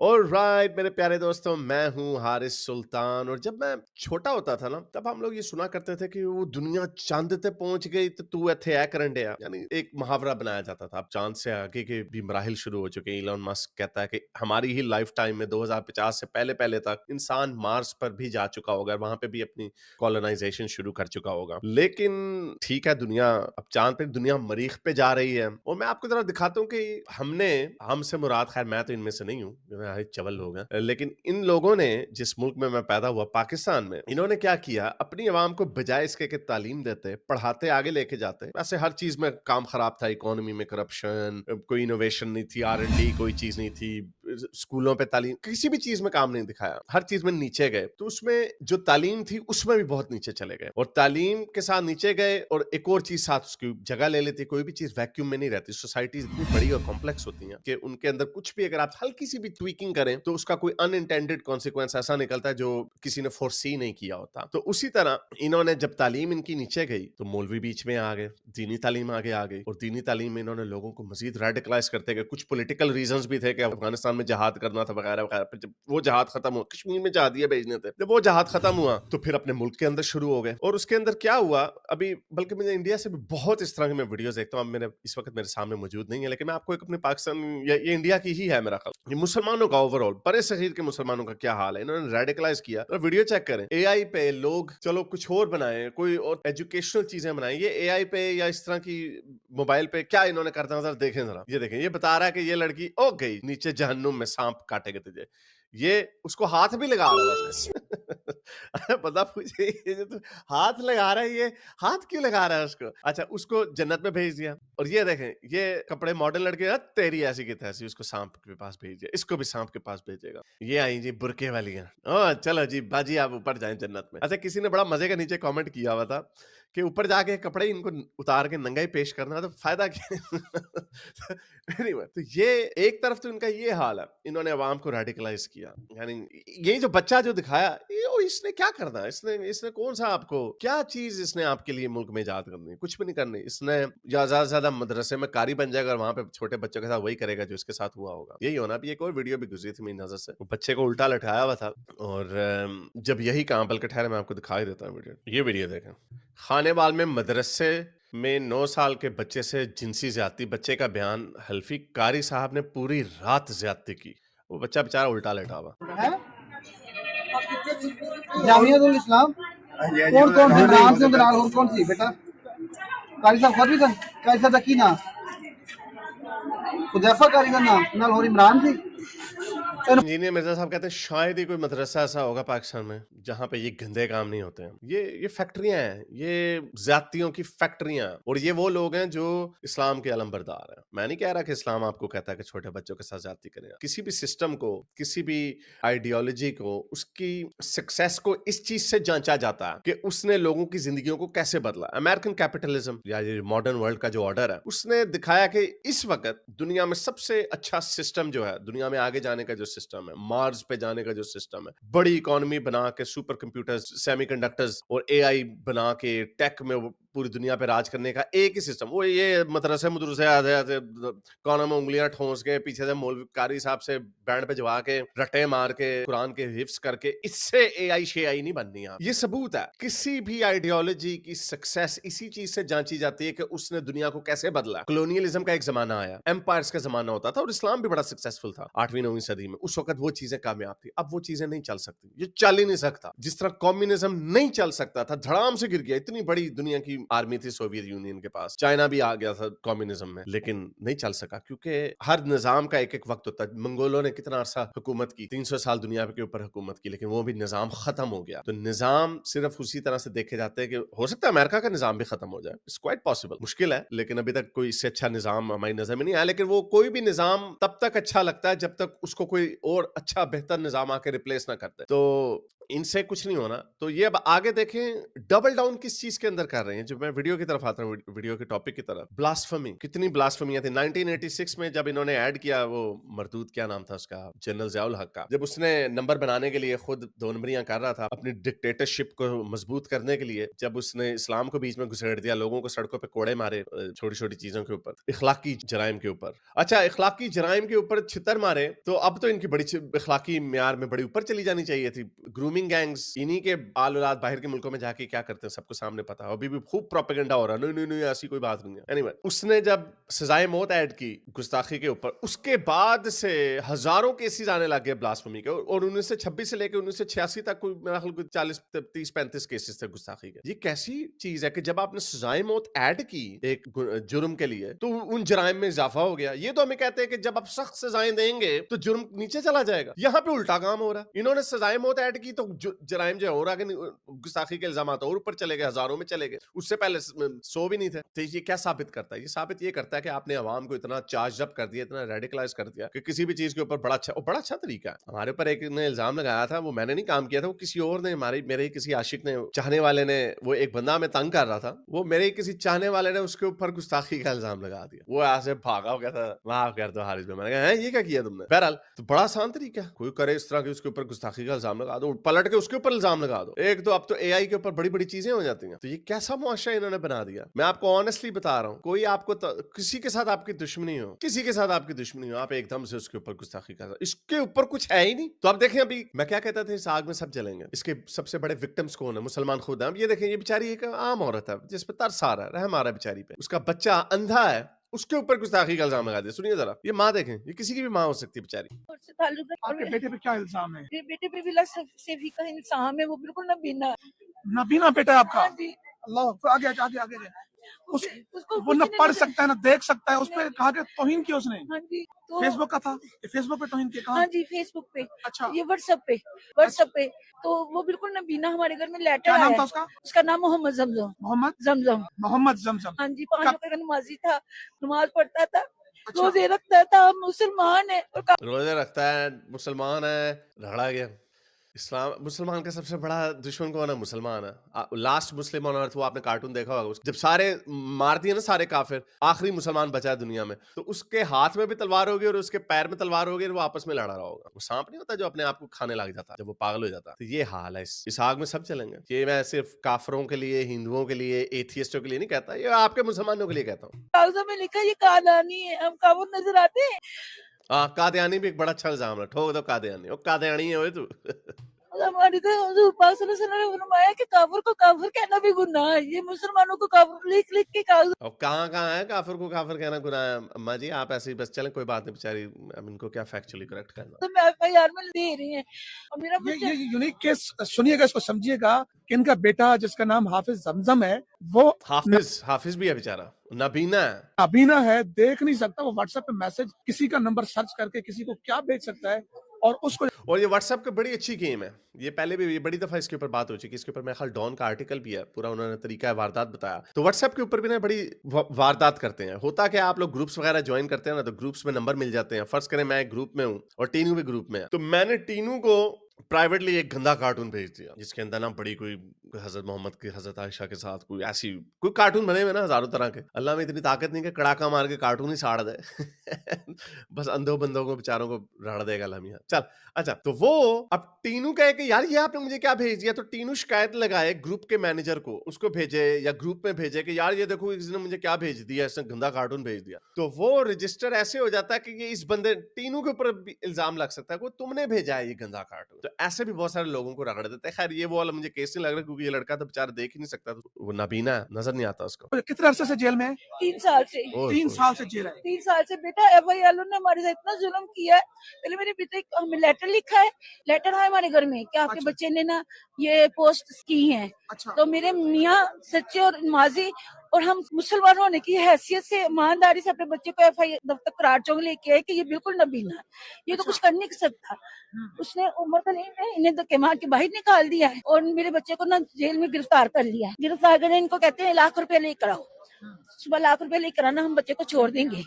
اور رائٹ میرے پیارے دوستوں، میں ہوں حارث سلطان. اور جب میں چھوٹا ہوتا تھا نا، تب ہم لوگ یہ سنا کرتے تھے کہ وہ دنیا چاند تے پہنچ گئی تو ایتھے اے کرنڈیا، یعنی ایک محاورہ بنایا جاتا تھا. اب چاند سے آگے کے بھی مراحل شروع ہو چکے ہیں. ایلون مسک کہتا ہے کہ ہماری ہی لائف ٹائم میں 2050 سے پہلے تک انسان مارس پر بھی جا چکا ہوگا، وہاں پہ بھی اپنی کولونائزیشن شروع کر چکا ہوگا. لیکن ٹھیک ہے، دنیا اب چاند پہ، دنیا مریخ پہ جا رہی ہے. اور میں آپ کو ذرا دکھاتا ہوں کہ ہم سے مراد، خیر میں تو ان میں سے نہیں ہوں، چول لوگ ہیں، لیکن ان لوگوں نے جس ملک میں پیدا ہوا، پاکستان میں، انہوں نے کیا کیا؟ اپنی عوام کو بجائے اس کے کہ تعلیم دیتے، پڑھاتے، آگے لے کے جاتے، ویسے ہر چیز میں کام خراب تھا. اکانومی میں کرپشن، کوئی انوویشن نہیں تھی، R&D کوئی چیز نہیں تھی، اسکولوں پہ تعلیم، کسی بھی چیز میں کام نہیں دکھایا، ہر چیز میں نیچے گئے. تو اس میں جو تعلیم تھی اس میں بھی بہت نیچے چلے گئے، اور تعلیم کے ساتھ نیچے گئے، اور ایک اور چیز ساتھ اس کی جگہ لے لیتی. کوئی بھی چیز ویکیوم میں نہیں رہتی. سوسائٹیز اتنی بڑی اور کمپلیکس ہوتی ہیں کہ ان کے اندر کچھ بھی اگر آپ ہلکی سی بھی ٹویکنگ کریں تو اس کا کوئی ان انٹینڈیڈ کانسیکوینس ایسا نکلتا ہے جو کسی نے فورسی نہیں کیا ہوتا. تو اسی طرح انہوں نے جب تعلیم ان کی نیچے گئی تو مولوی بیچ میں آ گئے، دینی تعلیم آگے آ گئی، اور دینی تعلیم میں انہوں نے لوگوں کو مزید ریڈیکلائز کرتے گئے. کچھ پولیٹیکل ریزنز بھی تھے کہ افغانستان میں جہاد کرنا تھا وغیرہ وغیرہ. پھر جب وہ جہاد ختم ہوا، کشمیر میں جہادیے بھیجنے تھے، جب وہ جہاد ختم ہوا تو پھر اپنے ملک کے اندر شروع ہو گئے. اور اس کے اندر کیا ہوا ابھی، بلکہ مجھے انڈیا سے بھی بہت اس طرح کی میں ویڈیوز دیکھتا ہوں. اب میرے اس وقت میرے سامنے موجود نہیں ہے، لیکن میں آپ کو ایک اپنے پاکستان، یہ انڈیا کی ہی ہے میرا خیال، یہ مسلمانوں کا اوور آل برے صغیر کے مسلمانوں کا کیا حال ہے. انہوں نے ریڈیکلائز کیا. ویڈیو چیک کریں، اے آئی پہ لوگ چلو کچھ اور بنائیں، کوئی اور ایجوکیشنل چیزیں بنائیں، یہ اے آئی پہ یا اس طرح کی موبائل پہ کیا انہوں نے کرتا ہے دیکھیں ذرا. یہ دیکھیں، یہ بتا رہا ہے کہ یہ لڑکی او گئی نیچے جہنم میں، سانپ کاٹے گا تجھے. یہ اس کو ہاتھ بھی لگا رہا ہے ویسے. پتا پوچھے، یہ جو ہاتھ لگا رہا ہے، یہ ہاتھ کیوں لگا رہا ہے اس کو؟ اچھا، اس کو جنت میں بھیج دیا. اور یہ دیکھیں، یہ کپڑے ماڈرن لڑکے، تیری ایسی کی تیسی، اس کو سانپ کے پاس بھیج دیا، اس کو بھی سانپ کے پاس بھیجے گا. یہ آئی جی برقے والی ہیں. چلو جی باجی، آپ اوپر جائیں جنت میں. اچھا، کسی نے بڑا مزے کا نیچے کامنٹ کیا ہوا تھا کہ اوپر جا کے کپڑے ان کو اتار کے ننگا ہی پیش کرنا تو فائدہ کیا؟ تو یہ ایک طرف تو ان کا یہ حال ہے، انہوں نے عوام کو ریڈیکلائز کیا. یعنی یہ جو بچہ جو دکھایا، اس نے کیا کرنا ہے؟ اس نے کون سا آپ کو کیا چیز اس نے آپ کے لیے ملک میں ایجاد کرنی؟ کچھ بھی نہیں کرنی. اس نے یا زیادہ سے زیادہ مدرسے میں قاری بن جائے گا، اور وہاں پہ چھوٹے بچوں کے ساتھ وہی کرے گا جو اس کے ساتھ ہوا ہوگا. یہی ہونا. ابھی ایک اور ویڈیو بھی گزری تھی میری نظر سے، وہ بچے کو الٹا لٹکایا ہوا تھا. اور جب یہی کام، بلکہ ٹھہرے میں آپ کو دکھائی دیتا ہوں ویڈیو. یہ ویڈیو دیکھیں. خانے وال میں مدرسے میں 9 سال کے بچے سے جنسی زیادتی، بچے کا بیان حلفی، قاری صاحب نے پوری رات زیادتی کی. وہ بچہ بیچارہ الٹا لیٹا ہوا. جامعۃ الاسلام کون کون سی عمران سے نال اور کون سی بیٹا قاری صاحب خود بھی قاری صاحب کی نا حذیفہ قاری کا نام نال اور عمران تھی. انجینئر مرزا صاحب کہتے ہیں شاید ہی کوئی مدرسہ ایسا ہوگا پاکستان میں جہاں پہ یہ گندے کام نہیں ہوتے ہیں. یہ فیکٹریاں ہیں، یہ زیادتیوں کی فیکٹریاں. اور یہ وہ لوگ ہیں جو اسلام کے علم بردار ہیں. میں نہیں کہہ رہا کہ اسلام آپ کو کہتا ہے کہ چھوٹے بچوں کے ساتھ زیادتی کریں. کسی بھی سسٹم کو، کسی بھی آئیڈیالوجی کو، اس کی سکسیس کو اس چیز سے جانچا جاتا ہے کہ اس نے لوگوں کی زندگیوں کو کیسے بدلا. امریکن کیپٹلزم یا یہ ماڈرن ورلڈ کا جو آرڈر ہے، اس نے دکھایا کہ اس وقت دنیا میں سب سے اچھا سسٹم جو ہے، دنیا میں آگے جانے کا جو سسٹم ہے، مارس پہ جانے کا جو سسٹم ہے، بڑی اکانومی بنا کے، سپر کمپیوٹرز، سیمی کنڈکٹرز اور اے آئی بنا کے، ٹیک میں پوری دنیا پہ راج کرنے کا ایک ہی سسٹم. وہ یہ مدرسے کانوں میں انگلیاں ٹھونس کے، پیچھے سے مولوی قاری صاحب سے بینڈ پہ جوا کے، رٹے مار کے، قرآن کے حفظ کر کے، اس سے اے آئی شے آئی نہیں بننی. آپ یہ ثبوت ہے کسی بھی آئیڈیالوجی کی سکسیس اسی چیز سے جانچی جاتی ہے کہ اس نے دنیا کو کیسے بدلا. کلونیلزم کا ایک زمانہ آیا، ایمپائرز کا زمانہ ہوتا تھا، اور اسلام بھی بڑا سکسیسفل تھا 8ویں 9ویں صدی میں. اس وقت وہ چیزیں کامیاب تھی. اب وہ چیزیں نہیں چل سکتی. یہ چل ہی نہیں سکتا. جس طرح کمیونزم نہیں چل سکتا تھا، دھڑام سے گر گیا. اتنی بڑی دنیا کی آرمی تھی سوویت یونین کے پاس، چائنا بھی آ گیا تھا کمیونزم میں، لیکن نہیں چل سکا کیونکہ ہر نظام کا ایک ایک وقت ہوتا ہے. منگولوں نے کتنا عرصہ حکومت کی، 300 سال دنیا کے اوپر حکومت کی، لیکن وہ بھی نظام ختم ہو گیا. تو نظام صرف اسی طرح سے دیکھے جاتے ہیں کہ ہو سکتا ہے امریکہ کا نظام بھی ختم ہو جائے. It's quite possible. مشکل ہے، لیکن ابھی تک کوئی اس سے اچھا نظام ہماری نظر میں نہیں آیا. لیکن وہ کوئی بھی نظام تب تک اچھا لگتا ہے جب تک اس کو کوئی اور اچھا بہتر نظام آ کے ریپلیس نہ کرتے. تو ان سے کچھ نہیں ہونا. تو یہ اب آگے دیکھیں ڈبل ڈاؤن کس چیز کے اندر کر رہے ہیں. جو میں ویڈیو کی طرف آتا ہوں, ویڈیو کے ٹاپک کی طرف, بلاسفمی. کتنی بلاسفمیاں تھیں 1986 میں جب انہوں نے ایڈ کیا, وہ مردود کیا نام تھا اس کا, جنرل ضیاء الحق کا, جب اس نے نمبر بنانے کے لیے خود دو نمبریاں کر رہا تھا اپنی ڈکٹیٹرشپ کو مضبوط کرنے کے لیے, جب اس نے اسلام کو بیچ میں گھسیڑ دیا, لوگوں کو سڑکوں پہ کوڑے مارے چھوٹی چھوٹی چیزوں کے اوپر, اخلاقی جرائم کے اوپر. اچھا اخلاقی جرائم کے اوپر چھتر مارے تو اب تو ان کی بڑی اخلاقی معیار میں بڑی اوپر چلی جانی چاہیے تھی. گرومنگ گینگز, انہی کے آل اولاد باہر کے ملکوں میں جا کے کیا کرتے ہیں سب کو سامنے پتا ہے. ابھی بھی خوب پروپیگنڈا ہو رہا ہے, نہیں ایسی کوئی بات نہیں ہے. اینی وے, اس نے جب سزائے موت ایڈ کی گستاخی کے اوپر, اس کے بعد سے ہزاروں کیسز آنے لگ گئے بلاسفمی کے, اور 1926 سے لے کے 1986 تک کوئی میرا خیال 40 30 35 کیسز تھے گستاخی کے. یہ کیسی چیز ہے کہ جب آپ نے سزائے موت ایڈ کی ایک جرم کے لیے تو ان جرائم میں اضافہ ہو گیا. یہ تو ہمیں کہتے ہیں کہ جب آپ سخت سزائیں دیں گے تو جرم نیچے چلا جائے گا. یہاں پہ الٹا کام ہو رہا ہے. انہوں نے سزائے موت ایڈ کی تو جرائم جو اور آگے گستاخی کے الزامات اور اوپر چلے گئے, ہزاروں میں چلے گئے. اس سے پہلے 100 بھی نہیں تھے. تو یہ کیا ثابت کرتا ہے؟ یہ ثابت یہ کرتا ہے کہ آپ نے عوام کو اتنا چارج اپ کر دیا, اتنا ریڈیکلائز کر دیا کہ کسی بھی چیز کے اوپر بڑا اچھا طریقہ ہے. ہمارے اوپر ایک نے الزام لگایا تھا, وہ میں نے نہیں کام کیا تھا, وہ کسی اور نے, میرے کسی عاشق نے, چاہنے والے نے, وہ ایک بندہ میں تنگ کر رہا تھا, وہ میرے کسی چاہنے والے نے اس کے اوپر گستاخی کا الزام لگا دیا. وہ ایسے بھاگا ہو گیا تھا, معاف کر دو حارث بھائی. میں نے کہا یہ کیا کیا تم نے؟ بہرحال تو بڑا آسان طریقہ ہے, کوئی کرے اس طرح کہ اس کے اوپر گستاخی کا الزام لگا دو, پلٹ کے اس کے اوپر الزام لگا دو. ایک تو اب تو اے آئی کے اوپر بڑی بڑی چیزیں ہو جاتی ہیں. تو یہ کیسا معاشرہ انہوں نے بنا دیا. میں آپ کو آنیسٹلی بتا رہا ہوں, کوئی آپ کو کسی کے ساتھ آپ کی دشمنی ہو, کسی کے ساتھ آپ کی دشمنی ہو, آپ ایک دم سے اس کے اوپر گستاخی کا, اس کے اوپر کچھ ہے ہی نہیں. تو اب دیکھیں, ابھی میں کیا کہتا تھا, اس آگ میں سب جلیں گے. اس کے سب سے بڑے وکٹمز کون ہیں؟ مسلمان خود ہیں. اب یہ دیکھیں, یہ بیچاری ایک عام عورت ہے جس پہ ترس آ رہا ہے, رحم آ رہا ہے بیچاری پہ. اس کا بچہ اندھا ہے, اس کے اوپر گستاخی کا الزام لگا دیا. سنیے ذرا, یہ ماں دیکھیں, یہ کسی کی بھی ماں ہو سکتی ہے بیچاری. آپ کے بیٹے پہ کیا الزام ہے؟ بیٹے پہ بھی صفی کا الزام ہے, وہ بالکل نابینا بیٹا ہے آپ کا. اللہ, آگے آگے. وہ نہ پڑھ سکتا ہے نہ دیکھ سکتا ہے. اس پہ کہا کہ توہین کیا اس نے. فیس بک کا تھا, فیس بک پہ توہین کیا. ہاں جی, فیس بک پہ. اچھا, یہ واٹس ایپ پہ. تو وہ بالکل نابینا, ہمارے گھر میں لیٹر آیا. کیا نام تھا اس کا نام محمد زمزم. محمد زمزم. ہاں جی, 5 وقت کا نمازی تھا, نماز پڑھتا تھا, روزے رکھتا تھا, مسلمان ہے. روزے رکھتا ہے, مسلمان ہے, رگڑا گیا. اسلام, مسلمان کا سب سے بڑا دشمن کون ہے؟ مسلمان ہے. لاسٹ مسلم آن ارتھ, وہ آپ نے کارٹون دیکھا ہوگا, جب سارے مار دیے نا سارے کافر, آخری مسلمان بچا ہے دنیا میں, تو اس کے ہاتھ میں بھی تلوار ہوگی اور اس کے پیر میں تلوار ہوگی, اور وہ آپس میں لڑا رہا ہوگا. وہ سانپ نہیں ہوتا جو اپنے آپ کو کھانے لگ جاتا, جب وہ پاگل ہو جاتا. تو یہ حال ہے, اس آگ میں سب چلیں گے. یہ میں صرف کافروں کے لیے, ہندوؤں کے لیے, ایتھیسٹوں کے لیے نہیں کہتا, یہ آپ کے مسلمانوں کے لیے کہتا ہوں. کاغذوں میں لکھا یہ قادیانی ہے, ہم کابل نظر آتے ہیں. ہاں, قادیانی بھی ایک بڑا اچھا الزام ہے, ٹھوک دو قادیانی. وہ قادیانی ہے تو ہماری تو حضور پاک صلی اللہ علیہ وسلم نے فرمایا کہ کافر کو کافر کہنا بھی گناہ ہے. یہ مسلمانوں کو کافر لکھ کے کاغذ. اور کہاں ہے کافر کو کافر کہنا گناہ ہے؟ اماں جی آپ ایسے ہی بس چلیں, کوئی بات نہیں, بیچاری اب ان کو کیا فیکچولی کریکٹ کرنا. تو میں ایف آئی آر میں دے رہی ہیں. اور میرا بچہ یہ یونیک کیس سنیے گا, اس کو سمجھیے گا کہ ان کا بیٹا جس کا نام حافظ زمزم ہے, وہ حافظ بھی ہے بیچارہ, نابینا ہے. نابینا ہے, دیکھ نہیں سکتا. وہ واٹس ایپ پہ میسج کسی کا نمبر سرچ کر کے کسی کو کیا بھیج سکتا ہے, اور اس کو. اور یہ واٹس ایپ کی بڑی اچھی گیم ہے. یہ پہلے بھی, یہ بڑی دفعہ اس کے اوپر بات ہو چکی, اس کے اوپر میرے خیال ڈان کا آرٹیکل بھی ہے, پورا انہوں نے طریقہ واردات بتایا. تو واٹس ایپ کے اوپر بھی نا بڑی واردات کرتے ہیں. ہوتا کہ آپ لوگ گروپس وغیرہ جوائن کرتے ہیں نا, تو گروپس میں نمبر مل جاتے ہیں. فرض کریں میں ایک گروپ میں ہوں اور ٹینو بھی گروپ میں ہے, تو میں نے ٹینو کو پرائیویٹلی ایک گندا کارٹون بھیج دیا, جس کے اندر نا بڑی کوئی حضرت محمد کی حضرت عائشہ کے ساتھ کوئی ایسی کوئی کارٹون بنے ہوئے نا ہزاروں طرح کے. اللہ میں اتنی طاقت نہیں کہ کڑاکا مار کے کارٹون ہی ساڑ دے, بس اندھوں بندوں کو بیچاروں کو رڑ دے گا لمحہ. چل اچھا, تو وہ اب ٹینو کہے کہ یار یہ آپ نے مجھے کیا بھیج دیا, تو ٹینو شکایت لگائے گروپ کے مینیجر کو, اس کو بھیجے یا گروپ میں بھیجے کہ یار یہ دیکھو اس نے مجھے کیا بھیج دیا, اس نے گندا کارٹون بھیج دیا. تو وہ رجسٹر ایسے ہو جاتا ہے کہ یہ اس بندے ٹینو کے اوپر بھی الزام لگ سکتا ہے کہ تم نے بھیجا ہے یہ گندا کارٹون. تو ایسے بھی بہت سارے لوگوں کو رگڑ دیتے ہیں. خیر یہ وہ والا مجھے کیس نہیں لگ رہا, کیونکہ یہ لڑکا تو بیچارہ دیکھ ہی نہیں سکتا, وہ نابینا ہے, نظر نہیں آتا اس کو. کتنے عرصے سے جیل میں ہے؟ 3 سال سے. 3 سال سے جیل ہے. 3 سال سے. بیٹا ایف آئی آر نے ہمارے ساتھ اتنا ظلم کیا ہے. پہلے میرے بیٹے ہمیں لیٹر لکھا ہے, لیٹر ہے ہمارے گھر میں کہ آپ کے بچے نے نا یہ پوسٹ کی ہیں. تو میرے میاں سچے اور نمازی, اور ہم مسلمان ہونے کی حیثیت سے ایمانداری سے اپنے بچے کو ایف آئی دفتر قرار چونگ لے کے آئے کہ یہ بالکل نابینا ہے, یہ تو کچھ کر نہیں سکتا. اس نے عمر تلیم نے انہیں دھکے مار کے باہر نکال دیا ہے, اور میرے بچے کو نا جیل میں گرفتار کر لیا ہے. گرفتار کرنے ان کو کہتے ہیں ₹1,00,000 لے کر آؤ, صبح ₹1,00,000 لے کر آنا, ہم بچے کو چھوڑ دیں گے.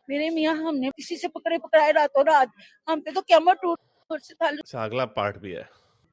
میرے میاں ہم نے کسی سے پکڑائے راتوں رات, ہم پہ تو قیامت ٹوٹ. اگلا پارٹ بھی ہے.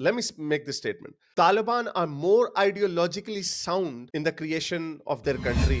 let me make this statement, Taliban are more ideologically sound in the creation of their country